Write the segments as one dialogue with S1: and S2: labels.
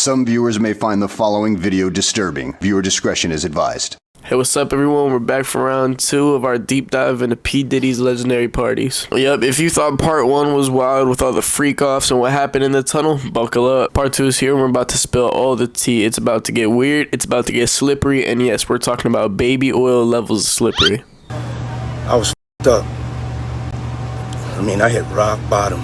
S1: Some viewers may find the following video disturbing. Viewer discretion is advised.
S2: Hey, what's up everyone? We're back for round 2 of our deep dive into P. Diddy's legendary parties. Yep, if you thought part 1 was wild with all the freak-offs and what happened in the tunnel, buckle up. Part 2 is here and we're about to spill all the tea. It's about to get weird, it's about to get slippery, and yes, we're talking about baby oil levels of slippery.
S3: I was f***ed up. I hit rock bottom.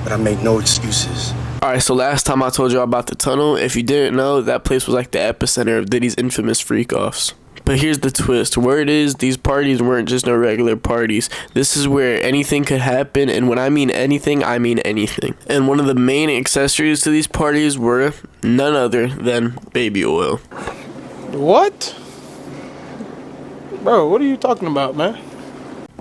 S3: But I make no excuses.
S2: Alright, so last time I told y'all about the tunnel. If you didn't know, that place was like the epicenter of Diddy's infamous freak-offs. But here's the twist. Word is, these parties weren't just no regular parties. This is where anything could happen, and when I mean anything, I mean anything. And one of the main accessories to these parties were none other than baby oil.
S4: What? Bro, what are you talking about, man?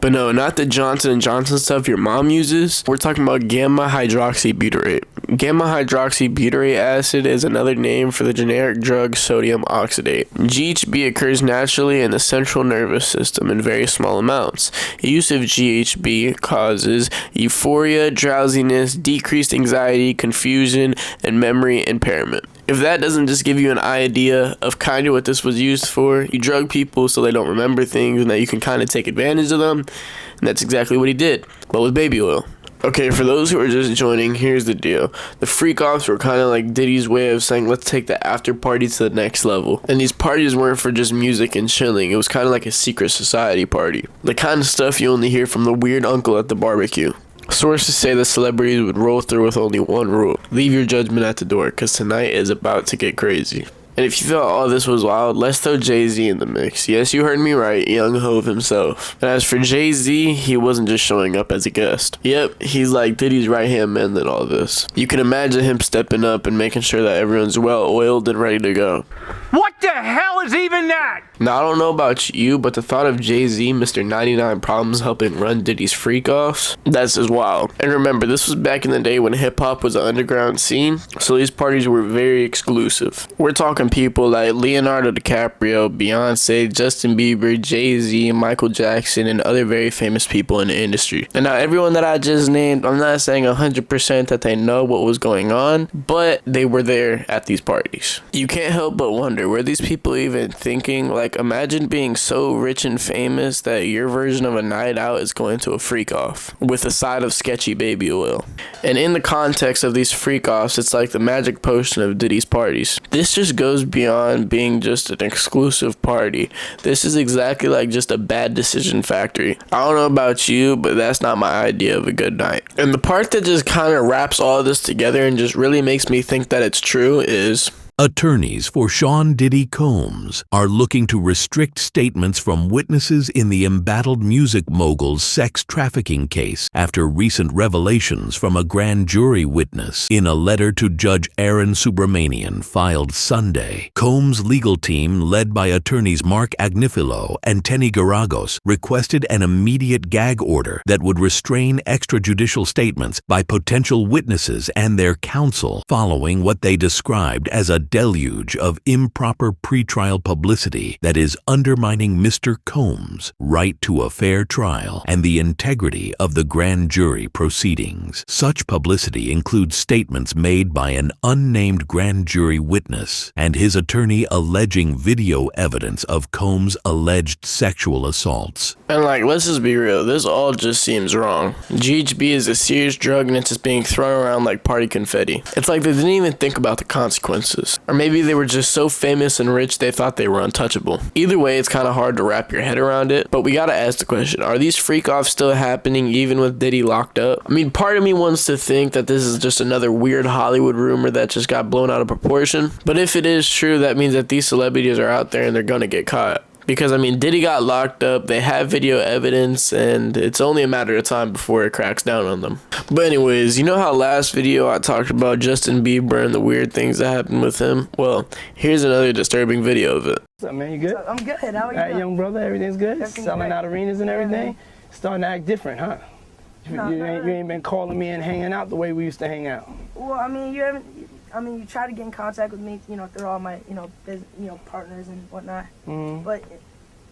S2: But no, not the Johnson & Johnson stuff your mom uses. We're talking about gamma hydroxybutyrate. Gamma hydroxybutyrate acid is another name for the generic drug sodium oxidate. GHB occurs naturally in the central nervous system in very small amounts. Use of GHB causes euphoria, drowsiness, decreased anxiety, confusion, and memory impairment. If that doesn't just give you an idea of kind of what this was used for, you drug people so they don't remember things and that you can kind of take advantage of them, and that's exactly what he did, but with baby oil. Okay, for those who are just joining, here's the deal. The freak-offs were kind of like Diddy's way of saying, let's take the after party to the next level. And these parties weren't for just music and chilling. It was kind of like a secret society party. The kind of stuff you only hear from the weird uncle at the barbecue. Sources say the celebrities would roll through with only one rule. Leave your judgment at the door, because tonight is about to get crazy. And if you thought all this was wild, let's throw Jay-Z in the mix. Yes, you heard me right, Young Hov himself. And as for Jay-Z, he wasn't just showing up as a guest. Yep, he's like Diddy's right-hand man in all this. You can imagine him stepping up and making sure that everyone's well-oiled and ready to go.
S5: What the hell is even that?
S2: Now, I don't know about you, but the thought of Jay-Z, Mr. 99 Problems, helping run Diddy's freak-offs, that's just wild. And remember, this was back in the day when hip-hop was an underground scene, so these parties were very exclusive. We're talking people like Leonardo DiCaprio, Beyonce, Justin Bieber, Jay-Z, Michael Jackson, and other very famous people in the industry. And now, everyone that I just named, I'm not saying 100% that they know what was going on, but they were there at these parties. You can't help but wonder, were these people even thinking, like, imagine being so rich and famous that your version of a night out is going to a freak-off with a side of sketchy baby oil. And in the context of these freak-offs, it's like the magic potion of Diddy's parties. This just goes beyond being just an exclusive party. This is exactly like just a bad decision factory. I don't know about you, but that's not my idea of a good night. And the part that just kind of wraps all of this together and just really makes me think that it's true is...
S6: Attorneys for Sean Diddy Combs are looking to restrict statements from witnesses in the embattled music mogul's sex trafficking case after recent revelations from a grand jury witness. In a letter to Judge Aaron Subramanian filed Sunday, Combs' legal team, led by attorneys Mark Agnifilo and Tenny Garagos, requested an immediate gag order that would restrain extrajudicial statements by potential witnesses and their counsel following what they described as a deluge of improper pretrial publicity that is undermining Mr. Combs' right to a fair trial and the integrity of the grand jury proceedings. Such publicity includes statements made by an unnamed grand jury witness and his attorney alleging video evidence of Combs' alleged sexual assaults.
S2: And like, let's just be real, this all just seems wrong. GHB is a serious drug and it's just being thrown around like party confetti. It's like they didn't even think about the consequences. Or maybe they were just so famous and rich they thought they were untouchable. Either way, it's kind of hard to wrap your head around it, but we gotta ask the question, are these freak-offs still happening even with Diddy locked up? I mean, part of me wants to think that this is just another weird Hollywood rumor that just got blown out of proportion, but if it is true, that means that these celebrities are out there and they're gonna get caught. Because, I mean, Diddy got locked up, they have video evidence, and it's only a matter of time before it cracks down on them. But anyways, you know how last video I talked about Justin Bieber and the weird things that happened with him? Well, here's another disturbing video of it.
S7: What's up, man? You good?
S8: I'm good. How are you?
S7: All right, young brother, everything's good?
S8: Everything's
S7: Selling
S8: great.
S7: out arenas and everything?
S8: Yeah.
S7: Starting to act different, huh? You ain't been calling me and hanging out the way we used to hang out.
S8: Well, I mean, you try to get in contact with me, through all my, partners and whatnot.
S7: Mm-hmm.
S8: But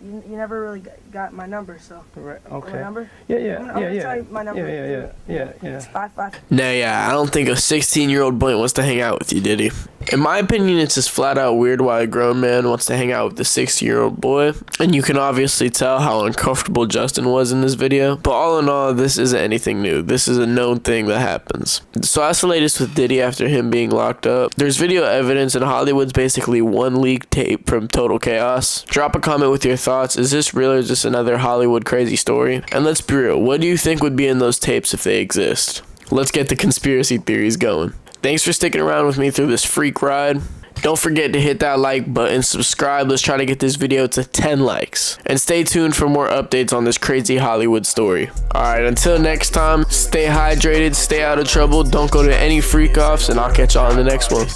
S8: you never really got my number, so.
S7: Right.
S8: My
S7: Okay.
S8: number?
S7: Yeah.
S8: I'm gonna tell you my number.
S7: Yeah.
S8: It's 55.
S2: Nah, yeah, I don't think a 16-year-old boy wants to hang out with you, Diddy. In my opinion, it's just flat out weird why a grown man wants to hang out with a 16-year-old boy. And you can obviously tell how uncomfortable Justin was in this video. But all in all, this isn't anything new. This is a known thing that happens. So that's the latest with Diddy after him being locked up. There's video evidence and Hollywood's basically one leaked tape from Total Chaos. Drop a comment with your thoughts. Is this real or just another Hollywood crazy story? And let's be real, what do you think would be in those tapes if they exist? Let's get the conspiracy theories going. Thanks for sticking around with me through this freak ride. Don't forget to hit that like button, subscribe. Let's try to get this video to 10 likes. And stay tuned for more updates on this crazy Hollywood story. Alright, until next time, stay hydrated, stay out of trouble, don't go to any freak offs, and I'll catch y'all in the next one.